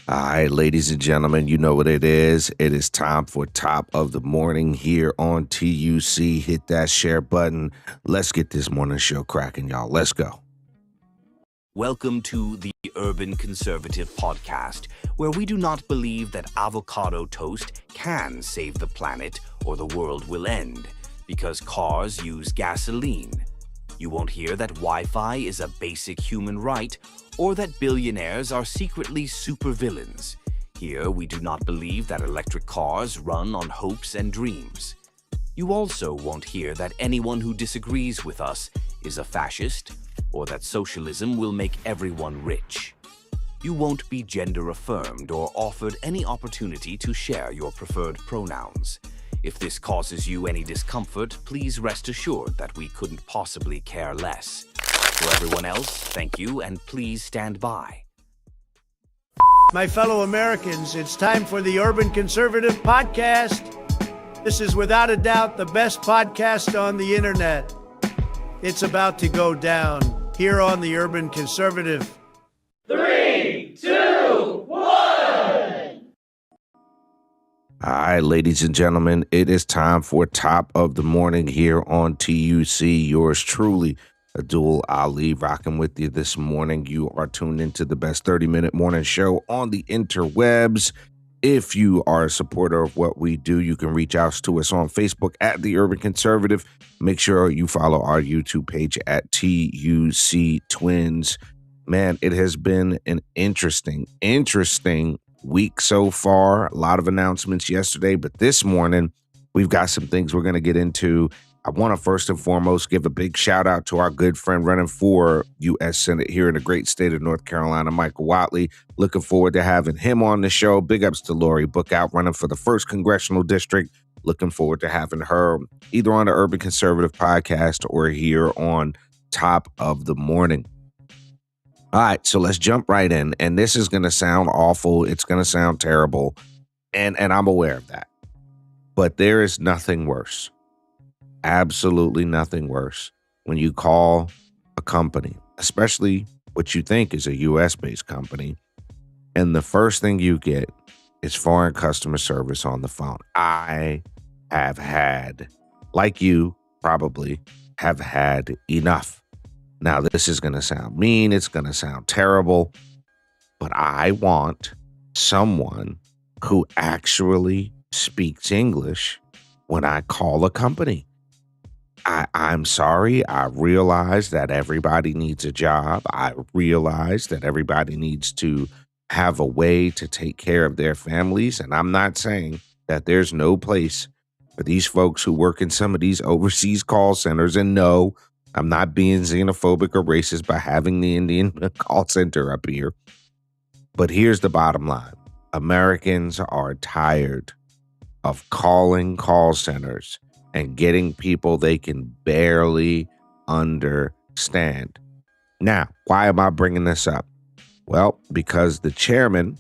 All right, ladies and gentlemen, you know what it is. It is time for Top of the Morning here on TUC. Hit that share button. Let's get this morning show cracking, y'all. Let's go. Welcome to the Urban Conservative Podcast, where we do not believe that avocado toast can save the planet or the world will end, because cars use gasoline. You won't hear that Wi-Fi is a basic human right, or that billionaires are secretly supervillains. Here, we do not believe that electric cars run on hopes and dreams. You also won't hear that anyone who disagrees with us is a fascist, or that socialism will make everyone rich. You won't be gender affirmed or offered any opportunity to share your preferred pronouns. If this causes you any discomfort, please rest assured that we couldn't possibly care less. For everyone else, thank you, and please stand by. My fellow Americans, it's time for the Urban Conservative Podcast. This is without a doubt the best podcast on the internet. It's about to go down here on the Urban Conservative. 3, 2, 1. All right, ladies and gentlemen, it is time for Top of the Morning here on TUC. Yours truly, Abdul Ali, rocking with you this morning. You are tuned into the best 30-minute morning show on the interwebs. If you are a supporter of what we do, you can reach out to us on Facebook at The Urban Conservative. Make sure you follow our YouTube page at TUC Twins. Man, it has been an interesting week so far. A lot of announcements yesterday, but this morning, we've got some things we're going to get into. I want to first and foremost give a big shout out to our good friend running for U.S. Senate here in the great state of North Carolina, Michael Whatley. Looking forward to having him on the show. Big ups to Lori Bookout running for the 1st Congressional District. Looking forward to having her either on the Urban Conservative Podcast or here on Top of the Morning. All right, so let's jump right in. And this is going to sound awful. It's going to sound terrible. And I'm aware of that. But there is nothing worse. Absolutely nothing worse when you call a company, especially what you think is a U.S.-based company, and the first thing you get is foreign customer service on the phone. I have had, like you probably, have had enough. Now, this is going to sound mean. It's going to sound terrible. But I want someone who actually speaks English when I call a company. I'm sorry. I realize that everybody needs a job. I realize that everybody needs to have a way to take care of their families. And I'm not saying that there's no place for these folks who work in some of these overseas call centers. And no, I'm not being xenophobic or racist by having the Indian call center up here. But here's the bottom line. Americans are tired of calling call centers and getting people they can barely understand. Now, why am I bringing this up? Well, because the chairman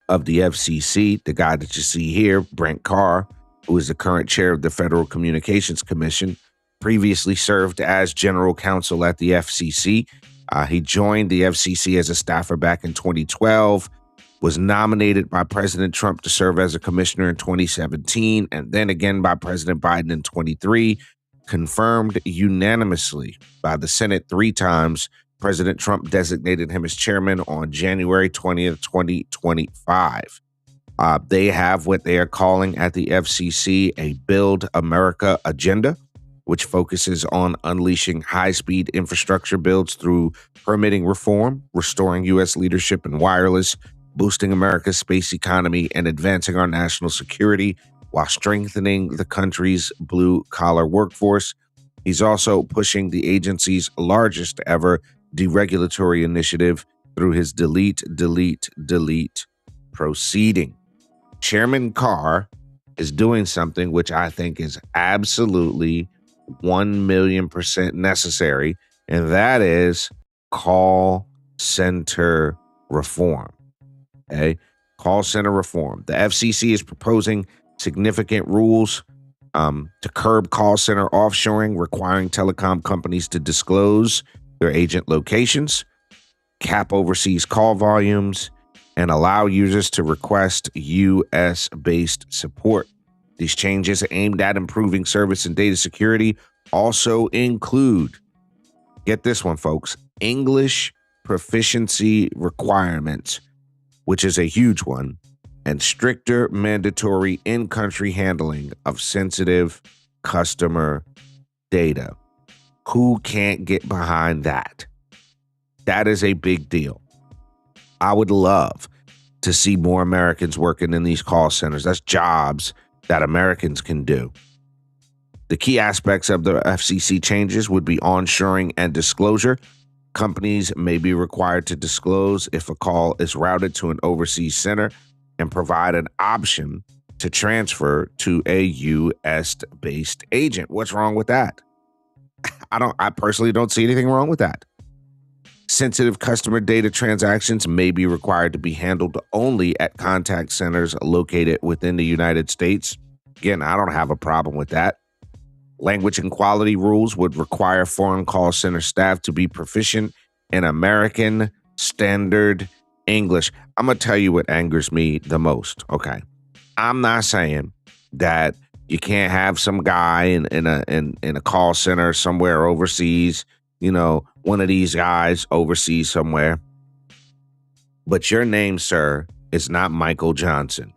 of the FCC, the guy that you see here, Brent Carr, who is the current chair of the Federal Communications Commission, previously served as general counsel at the FCC. He joined the FCC as a staffer back in 2012, was nominated by President Trump to serve as a commissioner in 2017, and then again by President Biden in 23, confirmed unanimously by the Senate 3 times. President Trump designated him as chairman on January 20th, 2025. They have what they are calling at the FCC a Build America agenda, which focuses on unleashing high-speed infrastructure builds through permitting reform, restoring U.S. leadership in wireless, boosting America's space economy, and advancing our national security while strengthening the country's blue-collar workforce. He's also pushing the agency's largest ever deregulatory initiative through his delete proceeding. Chairman Carr is doing something which I think is absolutely 1,000,000% necessary, and that is call center reform. Okay? Call center reform. The FCC is proposing significant rules to curb call center offshoring, requiring telecom companies to disclose their agent locations, cap overseas call volumes, and allow users to request US-based support. These changes aimed at improving service and data security also include, get this one, folks, English proficiency requirements, which is a huge one, and stricter mandatory in-country handling of sensitive customer data. Who can't get behind that? That is a big deal. I would love to see more Americans working in these call centers. That's jobs that Americans can do. The key aspects of the FCC changes would be onshoring and disclosure. Companies may be required to disclose if a call is routed to an overseas center and provide an option to transfer to a US-based agent. What's wrong with that? I personally don't see anything wrong with that. Sensitive customer data transactions may be required to be handled only at contact centers located within the United States. Again, I don't have a problem with that. Language and quality rules would require foreign call center staff to be proficient in American Standard English. I'm going to tell you what angers me the most, okay? I'm not saying that you can't have some guy in a call center somewhere overseas, one of these guys overseas somewhere. But your name, sir, is not Michael Johnson.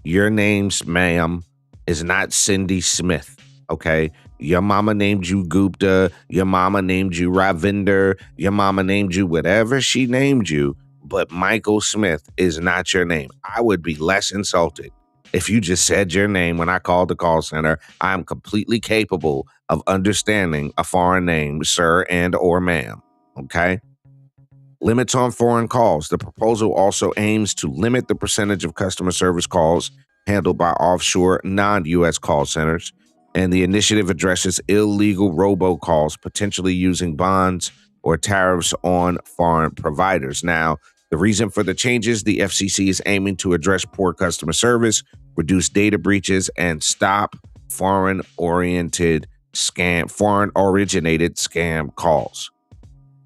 Your name, ma'am, is not Cindy Smith. Okay, your mama named you Gupta, your mama named you Ravinder, your mama named you whatever she named you, but Michael Smith is not your name. I would be less insulted if you just said your name when I called the call center. I am completely capable of understanding a foreign name, sir and or ma'am, okay? Limits on foreign calls. The proposal also aims to limit the percentage of customer service calls handled by offshore non-U.S. call centers. And the initiative addresses illegal robocalls, potentially using bonds or tariffs on foreign providers. Now, the reason for the changes, the FCC is aiming to address poor customer service, reduce data breaches, and stop foreign-originated scam calls.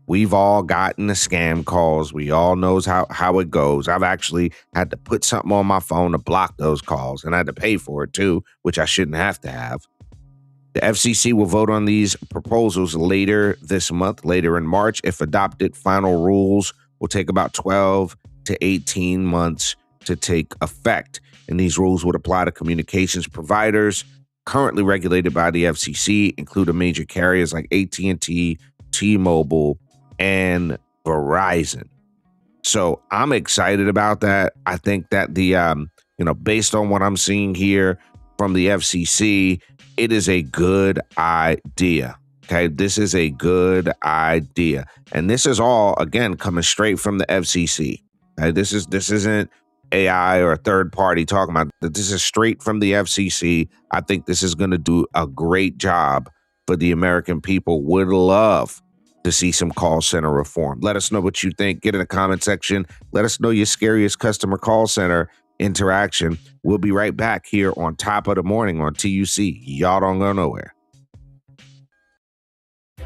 We've all gotten the scam calls. We all knows how it goes. I've actually had to put something on my phone to block those calls, and I had to pay for it too, which I shouldn't have to have. The FCC will vote on these proposals later this month, later in March. If adopted, final rules will take about 12 to 18 months to take effect. And these rules would apply to communications providers currently regulated by the FCC, including major carriers like AT&T, T-Mobile, and Verizon. So I'm excited about that. I think that based on what I'm seeing here from the FCC, it is a good idea. Okay, this is a good idea. And this is all, again, coming straight from the FCC. Okay? This isn't AI or a third party talking about that. This is straight from the FCC. I think this is going to do a great job for the American people. Would love to see some call center reform. Let us know what you think. Get in the comment section. Let us know your scariest customer call center interaction. We'll be right back here on Top of the Morning on TUC. Y'all don't go nowhere.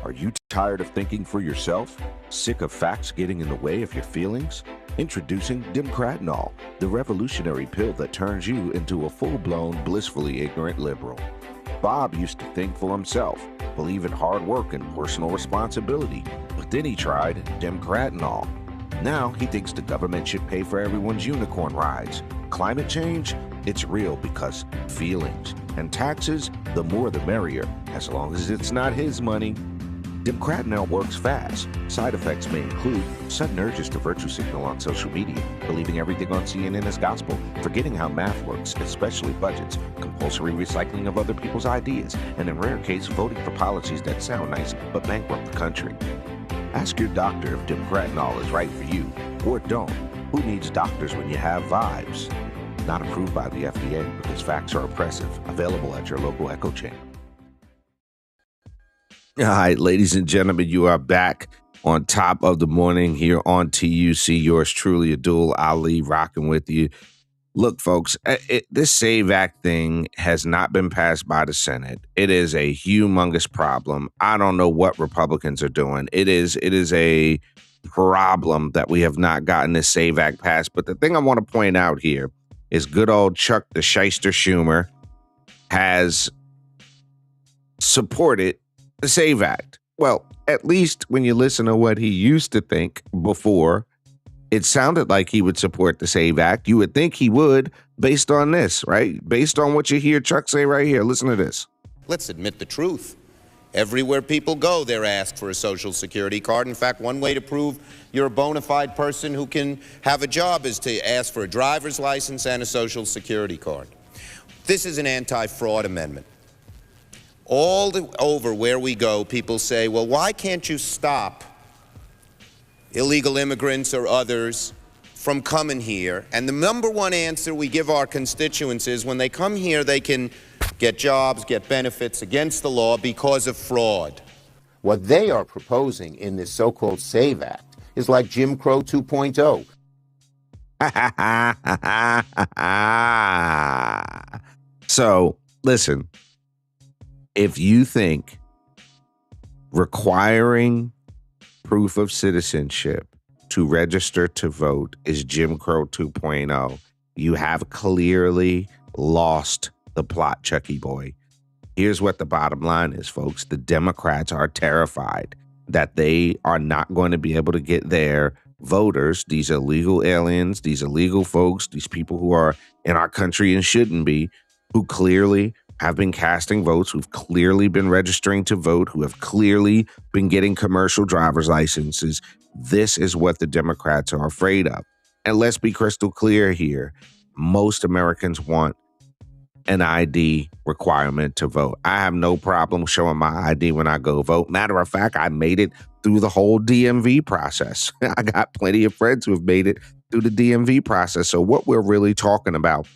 Are you tired of thinking for yourself? Sick of facts getting in the way of your feelings? Introducing Democratinol, the revolutionary pill that turns you into a full-blown, blissfully ignorant liberal. Bob used to think for himself, believe in hard work and personal responsibility, but then he tried Democratinol. Now he thinks the government should pay for everyone's unicorn rides. Climate change? It's real because feelings. And taxes? The more the merrier, as long as it's not his money. Democratinol works fast. Side effects may include sudden urges to virtue signal on social media, believing everything on CNN is gospel, forgetting how math works, especially budgets, compulsory recycling of other people's ideas, and in rare case, voting for policies that sound nice but bankrupt the country. Ask your doctor if Democratinol is right for you, or don't. Who needs doctors when you have vibes? Not approved by the FDA because facts are oppressive. Available at your local echo chamber. All right, ladies and gentlemen, you are back on Top of the Morning here on TUC. Yours truly, Abdul Ali, rocking with you. Look, folks, this SAVE Act thing has not been passed by the Senate. It is a humongous problem. I don't know what Republicans are doing. It is a problem that we have not gotten this SAVE Act passed. But the thing I want to point out here is good old Chuck the Shyster Schumer has supported the SAVE Act. Well, at least when you listen to what he used to think before, it sounded like he would support the SAVE Act. You would think he would based on this, right? Based on what you hear Chuck say right here. Listen to this. Let's admit the truth. Everywhere people go, they're asked for a Social Security card. In fact, one way to prove you're a bona fide person who can have a job is to ask for a driver's license and a Social Security card. This is an anti-fraud amendment. Over where we go, people say, well, why can't you stop illegal immigrants or others from coming here? And the number one answer we give our constituents is when they come here, they can get jobs, get benefits against the law because of fraud. What they are proposing in this so-called SAVE Act is like Jim Crow 2.0. So, listen, if you think requiring proof of citizenship to register to vote is Jim Crow 2.0, you have clearly lost the plot, Chucky boy. Here's what the bottom line is, folks. The Democrats are terrified that they are not going to be able to get their voters, these illegal aliens, these illegal folks, these people who are in our country and shouldn't be, who clearly have been casting votes, who've clearly been registering to vote, who have clearly been getting commercial driver's licenses. This is what the Democrats are afraid of. And let's be crystal clear here. Most Americans want an ID requirement to vote. I have no problem showing my ID when I go vote. Matter of fact, I made it through the whole DMV process. I got plenty of friends who have made it through the DMV process. So what we're really talking about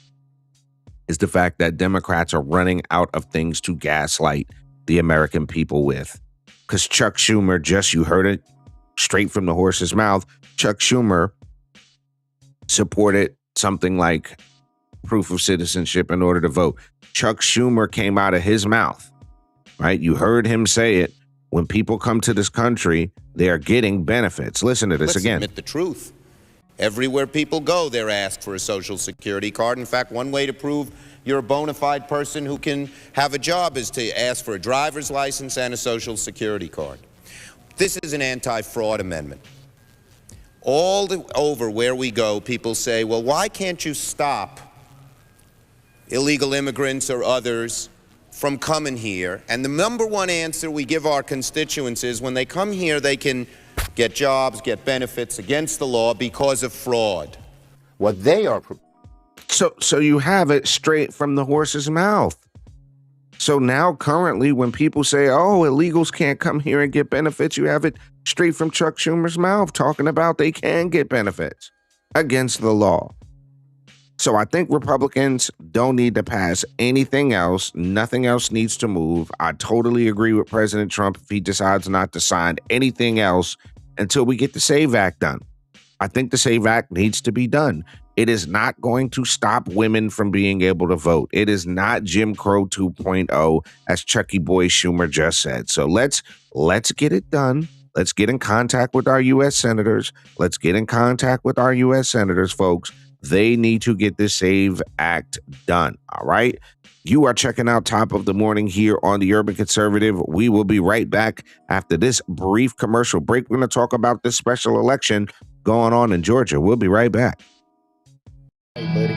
is the fact that Democrats are running out of things to gaslight the American people with. Because Chuck Schumer, just you heard it straight from the horse's mouth, Chuck Schumer supported something like proof of citizenship in order to vote. Chuck Schumer came out of his mouth, right? You heard him say it. When people come to this country, they are getting benefits. Listen to this again. Let's admit the truth. Everywhere people go, they're asked for a Social Security card. In fact, one way to prove you're a bona fide person who can have a job is to ask for a driver's license and a Social Security card. This is an anti-fraud amendment. Over where we go, people say, well, why can't you stop illegal immigrants or others from coming here? And the number one answer we give our constituents is when they come here, they can get jobs, get benefits against the law because of fraud. What they are So you have it straight from the horse's mouth. So now currently when people say, oh, illegals can't come here and get benefits, you have it straight from Chuck Schumer's mouth talking about they can get benefits against the law. So I think Republicans don't need to pass anything else. Nothing else needs to move. I totally agree with President Trump if he decides not to sign anything else until we get the SAVE Act done. I think the SAVE Act needs to be done. It is not going to stop women from being able to vote. It is not Jim Crow 2.0, as Chucky Boy Schumer just said. So let's get it done. Let's get in contact with our U.S. senators. Let's get in contact with our U.S. senators, folks. They need to get this SAVE Act done. All right. You are checking out Top of the Morning here on the Urban Conservative. We will be right back after this brief commercial break. We're going to talk about this special election going on in Georgia. We'll be right back. Hey, buddy,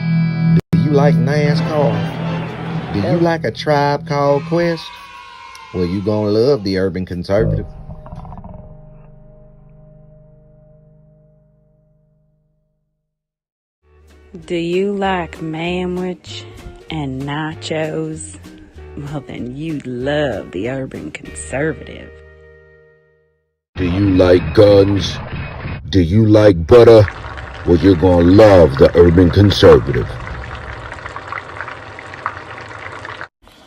do you like NASCAR? Do you like a Tribe Called Quest? Well, you gonna love the Urban Conservative. Do you like manwich and nachos? Well, then you'd love the Urban Conservative. Do you like guns? Do you like butter? Well, you're gonna love the Urban Conservative.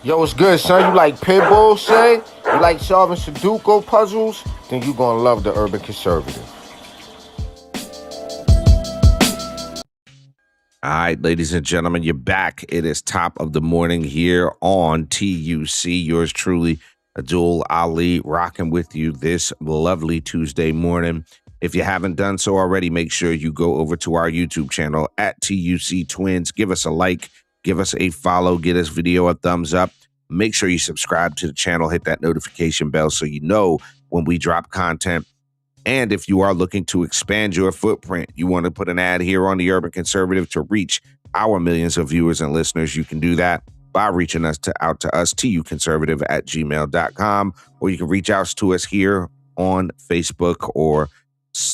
Yo, what's good, son? You like pit bulls, say? You like solving Sudoku puzzles? Then you gonna love the Urban Conservative. All right, ladies and gentlemen, you're back. It is Top of the Morning here on TUC. Yours truly, Abdul Ali, rocking with you this lovely Tuesday morning. If you haven't done so already, make sure you go over to our YouTube channel at TUC Twins. Give us a like, give us a follow, get this video a thumbs up. Make sure you subscribe to the channel, hit that notification bell so you know when we drop content. And if you are looking to expand your footprint, you want to put an ad here on the Urban Conservative to reach our millions of viewers and listeners, you can do that by reaching out to us, tuconservative@gmail.com, or you can reach out to us here on Facebook or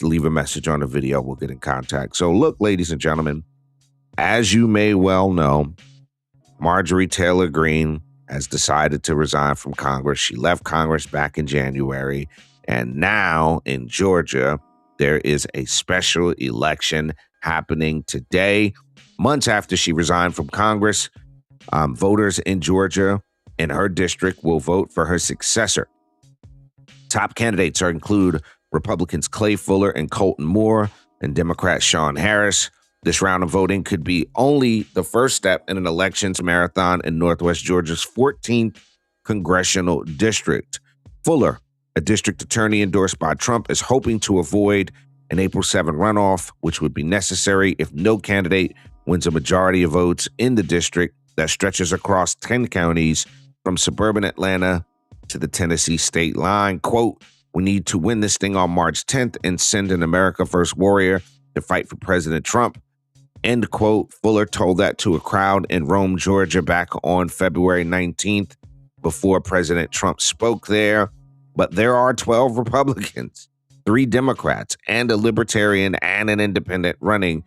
leave a message on the video. We'll get in contact. So look, ladies and gentlemen, as you may well know, Marjorie Taylor Greene has decided to resign from Congress. She left Congress back in January. And now in Georgia, there is a special election happening today. Months after she resigned from Congress, voters in Georgia in her district will vote for her successor. Top candidates include Republicans Clay Fuller and Colton Moore and Democrat Sean Harris. This round of voting could be only the first step in an elections marathon in Northwest Georgia's 14th congressional district. Fuller, a district attorney endorsed by Trump, is hoping to avoid an April 7 runoff, which would be necessary if no candidate wins a majority of votes in the district that stretches across 10 counties from suburban Atlanta to the Tennessee state line. Quote, "We need to win this thing on March 10th and send an America First warrior to fight for President Trump." End quote. Fuller told that to a crowd in Rome, Georgia back on February 19th before President Trump spoke there. But there are 12 Republicans, 3 Democrats, and a Libertarian and an Independent running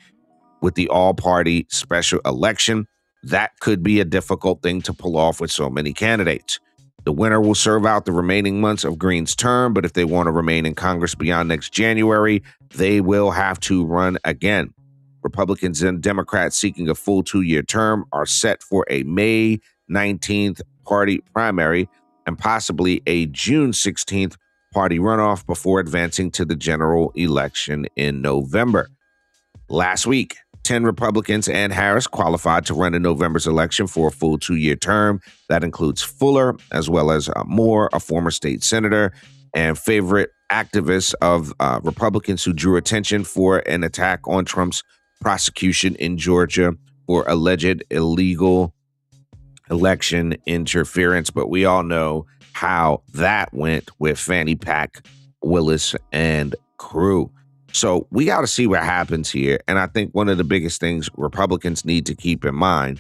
with the all-party special election. That could be a difficult thing to pull off with so many candidates. The winner will serve out the remaining months of Greene's term, but if they want to remain in Congress beyond next January, they will have to run again. Republicans and Democrats seeking a full 2-year term are set for a May 19th party primary and possibly a June 16th party runoff before advancing to the general election in November. Last week, 10 Republicans and Harris qualified to run in November's election for a full 2-year term. That includes Fuller, as well as Moore, a former state senator, and favorite activists of Republicans who drew attention for an attack on Trump's prosecution in Georgia for alleged illegal election interference. But we all know how that went with Fannie Pack, Willis, and crew. So we got to see what happens here. And I think one of the biggest things Republicans need to keep in mind,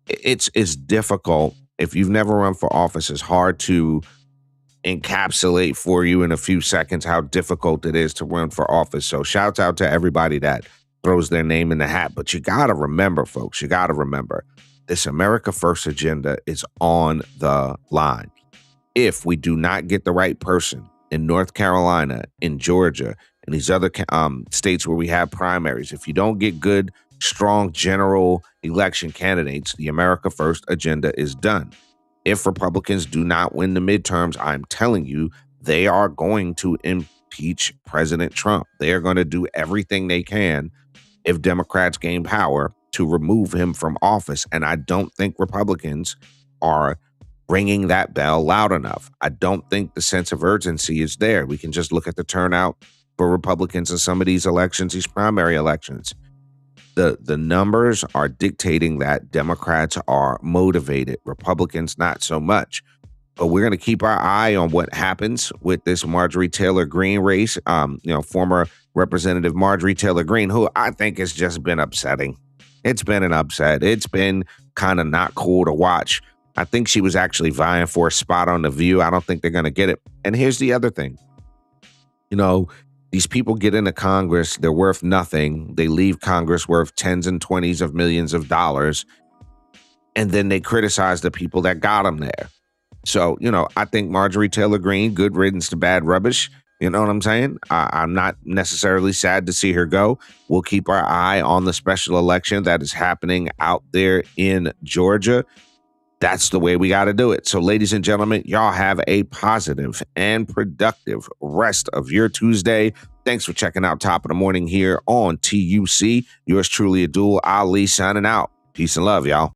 it's difficult. If you've never run for office, it's hard to encapsulate for you in a few seconds how difficult it is to run for office. So shouts out to everybody that throws their name in the hat. But you got to remember, folks, this America First agenda is on the line. If we do not get the right person in North Carolina, in Georgia, and these other states where we have primaries, if you don't get good, strong general election candidates, the America First agenda is done. If Republicans do not win the midterms, I'm telling you, they are going to impeach President Trump. They are going to do everything they can if Democrats gain power to remove him from office. And I don't think Republicans are ringing that bell loud enough. I don't think the sense of urgency is there. We can just look at the turnout for Republicans in some of these elections, these primary elections. The numbers are dictating that Democrats are motivated, Republicans not so much. But we're going to keep our eye on what happens with this Marjorie Taylor Greene race. Former Representative Marjorie Taylor Greene, who I think has just been upsetting. It's been an upset. It's been kind of not cool to watch. I think she was actually vying for a spot on The View. I don't think they're going to get it. And here's the other thing. These people get into Congress, they're worth nothing. They leave Congress worth tens and 20s of millions of dollars. And then they criticize the people that got them there. So, I think Marjorie Taylor Greene, good riddance to bad rubbish. You know what I'm saying? I'm not necessarily sad to see her go. We'll keep our eye on the special election that is happening out there in Georgia. That's the way we got to do it. So, ladies and gentlemen, y'all have a positive and productive rest of your Tuesday. Thanks for checking out Top of the Morning here on TUC. Yours truly, Abdul Ali, signing out. Peace and love, y'all.